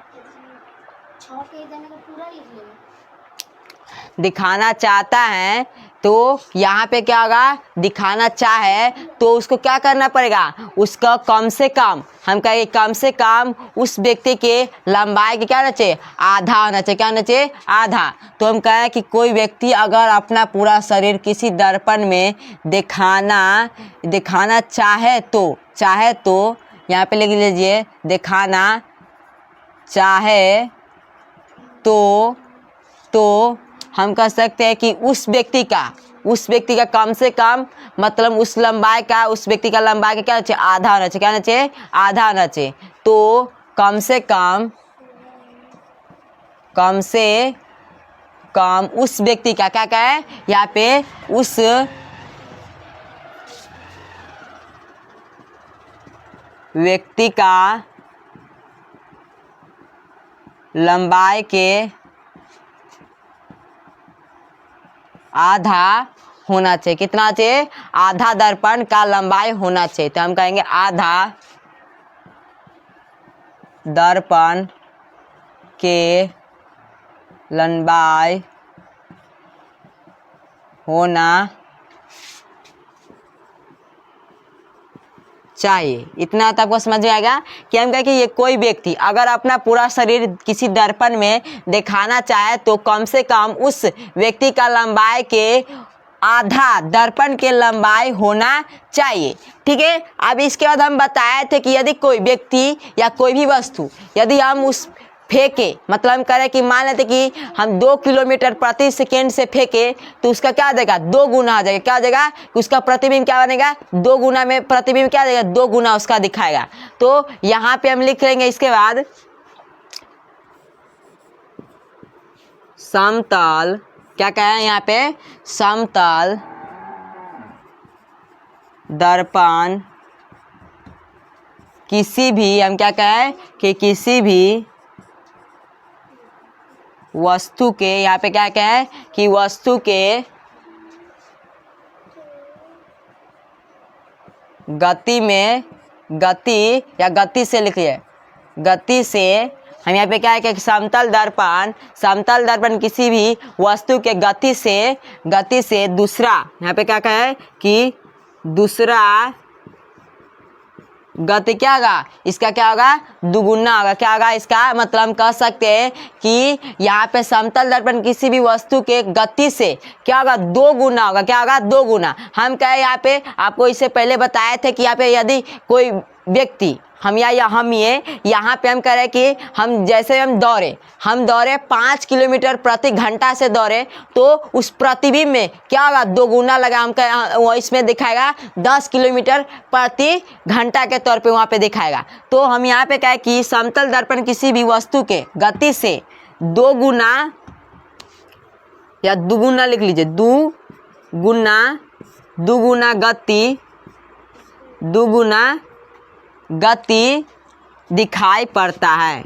दिखाना चाहता है, तो यहाँ पे क्या होगा, दिखाना चाहे तो उसको क्या करना पड़ेगा, उसका कम से कम, हम कहेंगे कम से कम उस व्यक्ति के लंबाई के क्या होना चाहिए, आधा होना चाहिए। क्या होना चाहिए, आधा। तो हम कहें कि कोई व्यक्ति अगर अपना पूरा शरीर किसी दर्पण में दिखाना चाहे तो यहाँ पे लिख लीजिए, दिखाना चाहे तो हम कह सकते हैं कि उस व्यक्ति का कम से कम, मतलब उस लंबाई का, उस व्यक्ति का लंबाई का क्या होना चाहिए, आधा होना चाहिए। क्या होना चाहिए, आधा होना चाहिए। तो कम से कम उस व्यक्ति का क्या है यहाँ पे, उस व्यक्ति का लंबाई के आधा होना चाहिए। कितना चाहिए, आधा दर्पण का लंबाई होना चाहिए। तो हम कहेंगे आधा दर्पण के लंबाई होना चाहिए। इतना तो आपको समझ में आएगा कि हम कहें कि ये कोई व्यक्ति अगर अपना पूरा शरीर किसी दर्पण में दिखाना चाहे तो कम से कम उस व्यक्ति का लंबाई के आधा दर्पण के लंबाई होना चाहिए। ठीक है, अब इसके बाद हम बताए थे कि यदि कोई व्यक्ति या कोई भी वस्तु यदि हम उस फेंके, मतलब हम करें कि मान लेते कि हम 2 किलोमीटर प्रति सेकेंड से फेंके तो उसका क्या देगा, 2 गुना आ जाएगा। क्या हो जाएगा कि उसका प्रतिबिंब क्या बनेगा, 2 गुना में प्रतिबिंब क्या देगा, 2 गुना उसका दिखाएगा। तो यहाँ पे हम लिख लेंगे इसके बाद समतल, क्या कहें यहाँ पे, समतल दर्पण किसी भी, हम क्या कहें कि किसी भी वस्तु के, यहाँ पे क्या कहें कि वस्तु के गति में, गति या गति से लिखिए, गति से हम यहाँ पे क्या है कि समतल दर्पण किसी भी वस्तु के गति से दूसरा, यहाँ पे क्या कहे कि दूसरा गति क्या होगा, इसका क्या होगा, दुगुना होगा। क्या होगा इसका मतलब हम कह सकते हैं कि यहाँ पे समतल दर्पण किसी भी वस्तु के गति से क्या होगा, 2 गुना होगा। क्या होगा, 2 गुना। हम कहे यहाँ पे आपको इससे पहले बताए थे कि यहाँ पे यदि कोई व्यक्ति हम ये यहाँ पे हम कह रहे हैं कि हम जैसे हम दौड़े 5 किलोमीटर प्रति घंटा से दौड़े तो उस प्रतिबिंब में क्या होगा, 2 गुना लगा। हम वो इसमें दिखाएगा 10 किलोमीटर प्रति घंटा के तौर पे वहाँ पे दिखाएगा। तो हम यहाँ पे कहें कि समतल दर्पण किसी भी वस्तु के गति से 2 गुना या दुगुना लिख लीजिए, दुगुना गति दिखाई पड़ता है,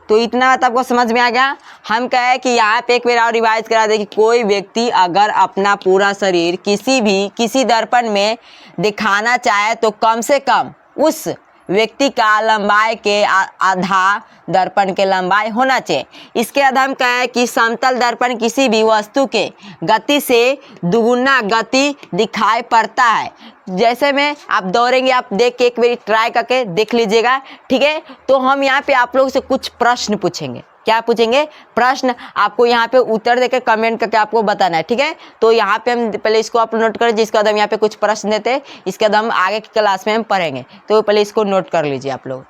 तो इतना बात आपको समझ में आ गया। हम कहे कि यहाँ पे एक बार और रिवाइज करा दे कि कोई व्यक्ति अगर अपना पूरा शरीर किसी दर्पण में दिखाना चाहे तो कम से कम उस व्यक्ति का लंबाई के आधा दर्पण के लंबाई होना चाहिए। इसके बाद हम कहें कि समतल दर्पण किसी भी वस्तु के गति से दुगुना गति दिखाई पड़ता है। जैसे में आप दौड़ेंगे, आप देख के एक बार ट्राई करके देख लीजिएगा। ठीक है, तो हम यहाँ पे आप लोगों से कुछ प्रश्न पूछेंगे। क्या पूछेंगे, प्रश्न। आपको यहाँ पे उत्तर देकर कमेंट करके आपको बताना है। ठीक है, तो यहाँ पे हम पहले इसको आप नोट करें, जिसके बाद हम यहाँ पे कुछ प्रश्न देते हैं, इसके बाद हम आगे की क्लास में हम पढ़ेंगे, तो पहले इसको नोट कर लीजिए आप लोग।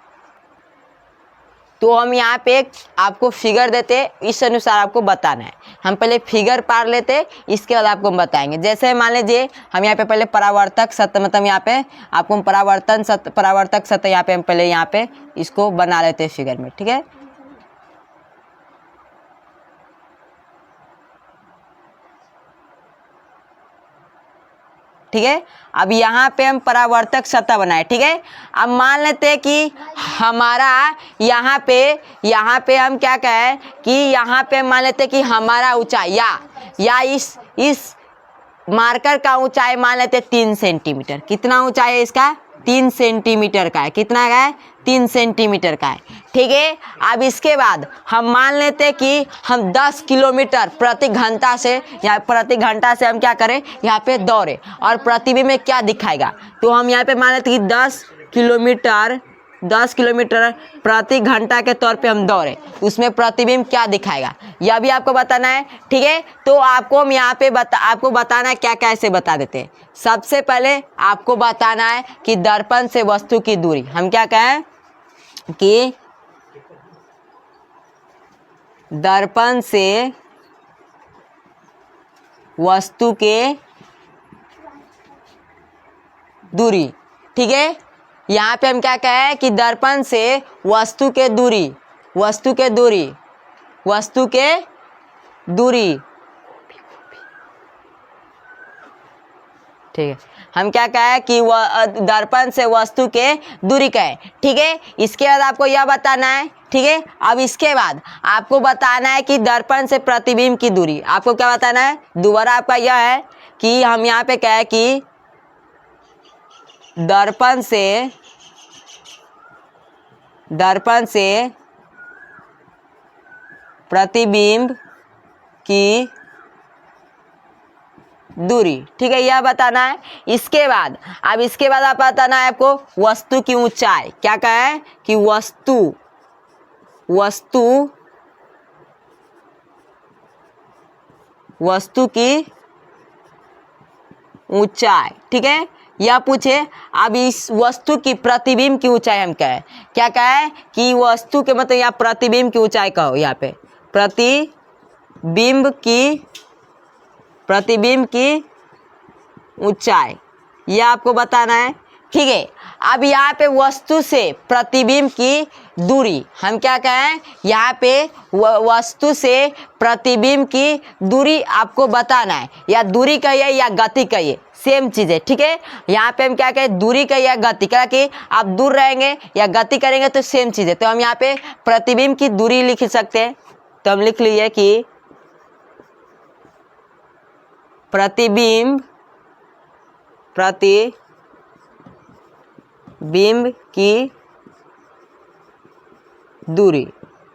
तो हम यहाँ पे आपको फिगर देते, इस अनुसार आपको बताना है। हम पहले फिगर पार लेते, इसके बाद आपको बताएंगे। जैसे मान लीजिए हम यहाँ पे पहले परावर्तक सत्य, मतलब यहाँ पे आपको हम परावर्तक सत्य यहाँ पे हम पहले यहाँ पे इसको बना लेते हैं फिगर में। ठीक है, ठीक है, अब यहाँ पे हम परावर्तक सतह बनाए। ठीक है, अब मान लेते हैं कि हमारा यहाँ पे हम क्या कहें कि यहाँ पे मान लेते हैं कि हमारा ऊंचाई या इस मार्कर का ऊंचाई मान लेते हैं 3 सेंटीमीटर। कितना ऊंचाई है इसका, 3 सेंटीमीटर का है। कितना का है, 3 सेंटीमीटर का है। ठीक है, अब इसके बाद हम मान लेते हैं कि हम 10 किलोमीटर प्रति घंटा से हम क्या करें, यहाँ पे दौड़े और प्रतिबिंब में क्या दिखाएगा। तो हम यहाँ पे मान लेते हैं कि 10 किलोमीटर प्रति घंटा के तौर पे हम दौड़े, उसमें प्रतिबिंब क्या दिखाएगा, यह भी आपको बताना है। ठीक है, तो आपको हम यहाँ पे आपको बताना है, क्या कैसे बता देते हैं। सबसे पहले आपको बताना है कि दर्पण से वस्तु की दूरी, हम क्या कहें कि दर्पण से वस्तु के दूरी। ठीक है, यहाँ पे हम क्या कहें कि दर्पण से वस्तु के दूरी, ठीक है, हम क्या कहें कि दर्पण से वस्तु के दूरी कहें। ठीक है, इसके बाद आपको यह बताना है। ठीक है, अब इसके बाद आपको बताना है कि दर्पण से प्रतिबिंब की दूरी। आपको क्या बताना है, दोबारा आपका यह है कि हम यहाँ पे कहें कि दर्पण से प्रतिबिंब की दूरी, ठीक है, यह बताना है। इसके बाद आप बताना है आपको वस्तु की ऊंचाई। क्या कहा है कि वस्तु की ऊंचाई, ठीक है, या पूछे अब इस वस्तु की प्रतिबिंब की ऊंचाई हम कहे, क्या कहे कि वस्तु के मतलब यहाँ प्रतिबिंब की ऊंचाई कहो, यहाँ पे प्रतिबिंब की ऊंचाई, यह आपको बताना है, ठीक है। अब यहाँ पे वस्तु से प्रतिबिंब की दूरी हम क्या कहें, यहाँ पे वस्तु से प्रतिबिंब की दूरी आपको बताना है, या दूरी कहिए या गति कहिए, सेम चीज़ है, ठीक है। यहाँ पे हम क्या कहें, दूरी कहिए या गति, क्या कि आप दूर रहेंगे या गति करेंगे तो सेम चीज़ है। तो हम यहाँ पे प्रतिबिंब की दूरी लिख सकते हैं, तो हम लिख लीजिए कि प्रतिबिंब की दूरी,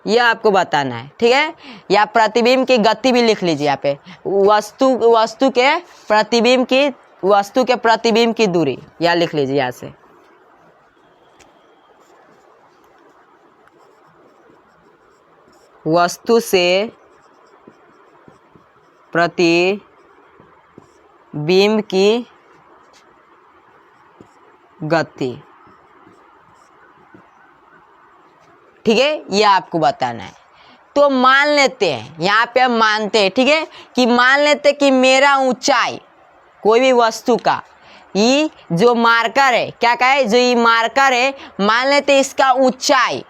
यह आपको बताना है, ठीक है। या प्रतिबिंब की गति भी लिख लीजिए यहाँ पे, वस्तु के प्रतिबिंब की दूरी, यह लिख लीजिए यहाँ से। वस्तु से प्रतिबिंब की गति, ठीक है, यह आपको बताना है। तो मान लेते हैं, यहाँ पे हम मानते हैं, ठीक है, कि मान लेते हैं कि मेरा ऊंचाई कोई भी वस्तु का, ये जो मार्कर है, क्या कहे, जो ये मार्कर है, मान लेते हैं इसका ऊंचाई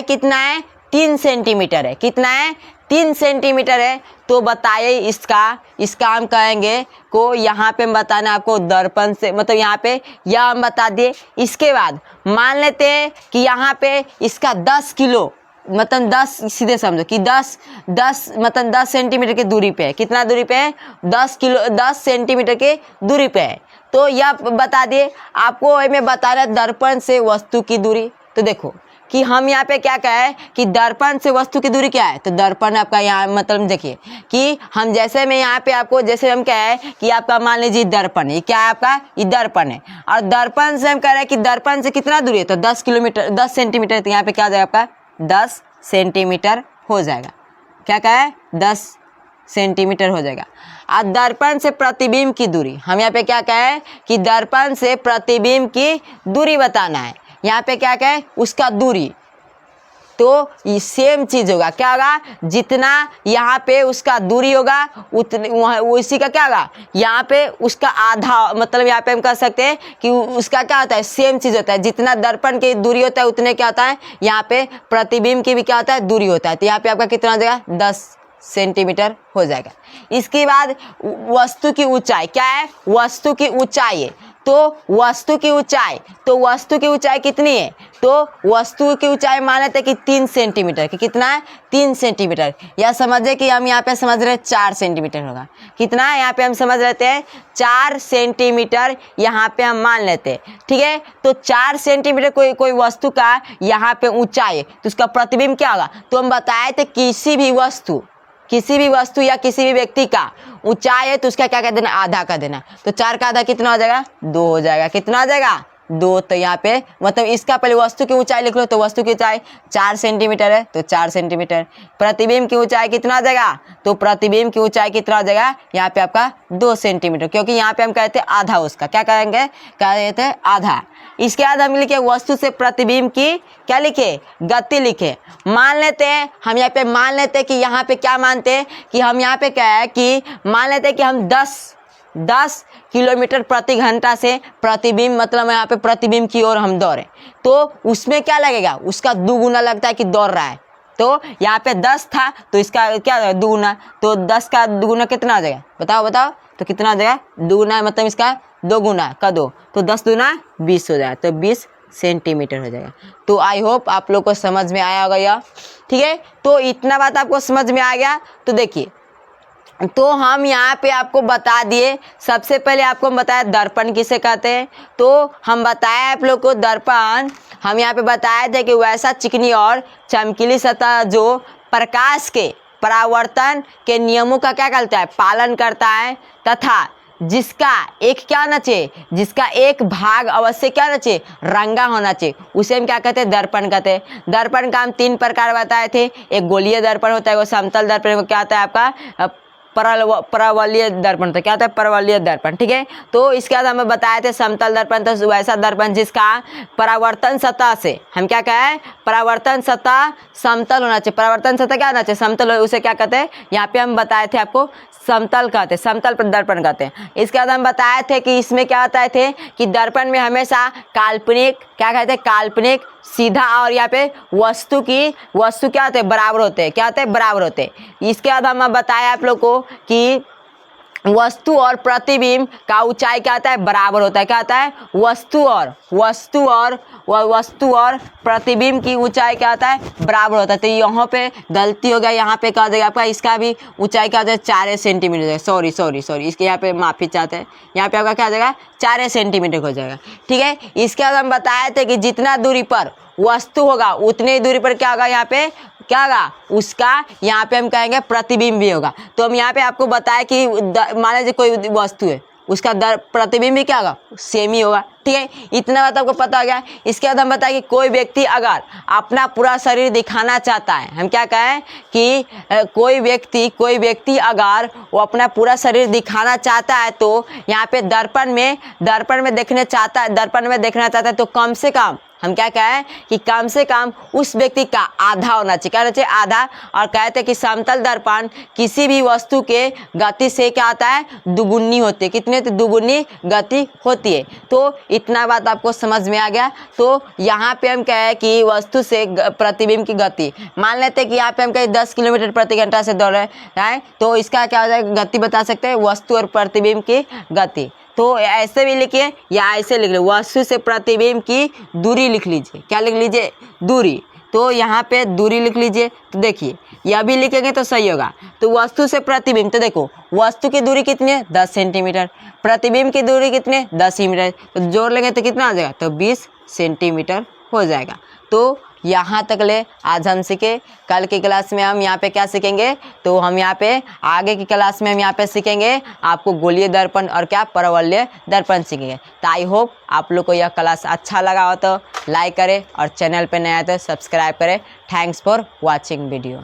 कितना है, 3 सेंटीमीटर है। कितना है, 3 सेंटीमीटर है। तो बताइए इसका हम कहेंगे को यहाँ पे हम बताना आपको दर्पण से, मतलब यहाँ पे यह हम बता दिए। इसके बाद मान लेते हैं कि यहाँ पे इसका 10 किलो, मतलब 10, सीधे समझो कि 10 मतलब 10 सेंटीमीटर की दूरी पे है। कितना दूरी पे है, 10 सेंटीमीटर के दूरी पे है। तो यह बता दिए आपको, में बताना दर्पण से वस्तु की दूरी। तो देखो कि हम यहाँ पे क्या कहे कि दर्पण से वस्तु की दूरी क्या है, तो दर्पण आपका यहाँ मतलब देखिए कि हम जैसे में यहाँ पे आपको जैसे हम कहे कि आपका मान लीजिए दर्पण है, क्या है आपका, ये दर्पण है, और दर्पण से हम कह रहे हैं कि दर्पण से कितना दूरी है, तो 10 सेंटीमीटर। तो यहाँ पे क्या हो जाएगा आपका 10 सेंटीमीटर हो जाएगा। क्या कहे, 10 सेंटीमीटर हो जाएगा। और दर्पण से प्रतिबिंब की दूरी हम यहाँ पे क्या कहे कि दर्पण से प्रतिबिंब की दूरी बताना है। यहाँ पे क्या कहे, उसका दूरी, तो ये सेम चीज होगा। क्या होगा, जितना यहाँ पे उसका दूरी होगा उतने उसी का क्या होगा, यहाँ पे उसका आधा, मतलब यहाँ पे हम कह सकते हैं कि उसका क्या होता है, सेम चीज होता है। जितना दर्पण की दूरी होता है उतने क्या होता है, यहाँ पे प्रतिबिंब की भी क्या होता है, दूरी होता है। तो यहाँ पे आपका कितना हो जाएगा, 10 सेंटीमीटर हो जाएगा। इसके बाद वस्तु की ऊंचाई, क्या है, वस्तु की ऊंचाई है। तो वस्तु की ऊंचाई कितनी है, तो वस्तु की ऊंचाई मान लेते हैं कि 3 सेंटीमीटर की। कितना है, 3 सेंटीमीटर। या समझे कि हम यहाँ पे समझ रहे हैं 4 सेंटीमीटर होगा। कितना है, यहाँ पे हम समझ लेते हैं 4 सेंटीमीटर यहाँ पे हम मान लेते हैं, ठीक है। तो 4 सेंटीमीटर कोई वस्तु का यहाँ पे ऊंचाई है, तो उसका प्रतिबिंब क्या होगा। तो हम बताए थे किसी भी वस्तु या किसी भी व्यक्ति का ऊंचाई है तो उसका क्या कर देना, आधा कर देना। तो 4 का आधा कितना हो जाएगा, 2 हो जाएगा। कितना हो जाएगा, 2। तो यहाँ पे मतलब इसका पहले वस्तु की ऊंचाई लिख लो। तो वस्तु की ऊंचाई 4 सेंटीमीटर है, तो 4 सेंटीमीटर। प्रतिबिंब की ऊंचाई कितना हो जाएगा, तो प्रतिबिंब की ऊंचाई कितना हो जाएगा, यहाँ पे आपका 2 सेंटीमीटर, क्योंकि यहाँ पे हम कहते हैं आधा उसका। क्या कहेंगे, कहते हैं आधा। इसके बाद हम लिखे वस्तु से प्रतिबिंब की क्या लिखे, गति लिखे। मान लेते हैं हम यहाँ पे कि यहाँ पे क्या मानते हैं कि हम यहाँ पे क्या है कि मान लेते हैं कि हम 10 किलोमीटर प्रति घंटा से प्रतिबिंब, मतलब यहाँ पे प्रतिबिंब की ओर हम दौड़े, तो उसमें क्या लगेगा, उसका 2 गुना लगता है कि दौड़ रहा है। तो यहाँ पे 10 था तो इसका क्या 2 गुना, तो 10 का 2 गुना कितना हो जाएगा, बताओ। तो कितना हो जाएगा, 2 गुना, मतलब इसका 2 गुना का 2, तो 10 दूना 20 हो जाएगा। तो 20 सेंटीमीटर हो जाएगा। तो आई होप आप लोग को समझ में आया होगा यह, ठीक है। तो इतना बात आपको समझ में आ गया। तो देखिए, तो हम यहाँ पे आपको बता दिए, सबसे पहले आपको हम बताया दर्पण किसे कहते हैं। तो हम बताया आप लोग को दर्पण, हम यहाँ पे बताए थे कि वैसा चिकनी और चमकीली सतह जो प्रकाश परावर्तन के नियमों का क्या करता है, पालन करता है, तथा जिसका एक क्या होना चाहिए, जिसका एक भाग अवश्य क्या होना चाहिए, रंगा होना चाहिए, उसे हम क्या कहते हैं, दर्पण कहते हैं। दर्पण का हम 3 प्रकार बताए थे। एक गोलीय दर्पण होता है, वो समतल दर्पण, वो क्या होता है आपका परवलय दर्पण, तो क्या होता है, परवलय दर्पण, ठीक है। तो इसके बाद हमें बताए थे समतल दर्पण, तो वैसा दर्पण जिसका परावर्तन सतह से हम क्या कहें, परावर्तन सतह समतल होना चाहिए। परावर्तन सतह क्या होना चाहिए, समतल, उसे क्या कहते हैं, यहाँ पे हम बताए थे आपको समतल कहते हैं, समतल दर्पण कहते हैं। इसके बाद हम बताए थे कि इसमें क्या बताए थे कि दर्पण में हमेशा काल्पनिक, क्या कहते हैं, काल्पनिक, सीधा और यहाँ पे वस्तु क्या होते हैं, बराबर होते हैं, क्या होते हैं, बराबर होते हैं। इसके बाद हम बताया आप लोग को कि वस्तु और प्रतिबिंब का ऊंचाई क्या होता है, बराबर होता है, क्या होता है, वस्तु और प्रतिबिंब की ऊंचाई क्या होता है, बराबर होता है। तो यहाँ पे गलती हो गया, यहाँ पे क्या हो जाएगा आपका, इसका भी ऊंचाई क्या हो जाएगा, 4 सेंटीमीटर, सॉरी इसके यहाँ पे माफी चाहते हैं, यहाँ पे आपका क्या हो जाएगा, 4 सेंटीमीटर हो जाएगा, ठीक है। इसके बाद हम बताए थे कि जितना दूरी पर वस्तु होगा उतने ही दूरी पर क्या होगा, यहाँ पे क्या होगा, उसका यहाँ पे हम कहेंगे प्रतिबिंब भी होगा। तो हम यहाँ पे आपको बताया कि मान लीजिए कोई वस्तु है, उसका प्रतिबिंब भी क्या होगा, सेम ही होगा, ठीक है। इतना बात आपको पता हो गया। इसके बाद हम बताएं कि कोई व्यक्ति अगर अपना पूरा शरीर दिखाना चाहता है, हम क्या कहें कि कोई व्यक्ति अगर वो अपना पूरा शरीर दिखाना चाहता है, तो यहाँ पे दर्पण में देखना चाहता है, तो कम से कम हम क्या कहें कि कम से कम उस व्यक्ति का आधा होना चाहिए, क्या होना चाहिए, आधा। और कहते हैं कि समतल दर्पण किसी भी वस्तु के गति से क्या आता है, दुगुनी होती है, कितने, तो दुगुनी गति होती है। तो इतना बात आपको समझ में आ गया। तो यहाँ पे हम कहें कि वस्तु से प्रतिबिंब की गति, मान लेते हैं कि यहाँ पे हम कहें 10 किलोमीटर प्रति घंटा से दौड़ रहे हैं, तो इसका क्या हो जाएगा, गति बता सकते हैं, वस्तु और प्रतिबिंब की गति। तो ऐसे भी लिखिए या ऐसे लिख लीजिए, वस्तु से प्रतिबिंब की दूरी लिख लीजिए, क्या लिख लीजिए, दूरी। तो यहाँ पे दूरी लिख लीजिए। तो देखिए यह भी लिखेंगे तो सही होगा। तो वस्तु से प्रतिबिंब, तो देखो वस्तु की दूरी कितनी है, 10 सेंटीमीटर, प्रतिबिंब की दूरी कितनी है, 10 सेंटीमीटर, तो जोड़ लेंगे तो कितना आ जाएगा, तो 20 सेंटीमीटर हो जाएगा। तो यहाँ तक ले आज हम सीखे। कल की क्लास में हम यहाँ पे क्या सीखेंगे, तो हम यहाँ पे आगे की क्लास में हम यहाँ पे सीखेंगे आपको गोलीय दर्पण और क्या, परवलय दर्पण सीखेंगे। तो आई होप आप लोग को यह क्लास अच्छा लगा हो तो लाइक करें और चैनल पे नया है तो सब्सक्राइब करें। Thanks for watching video.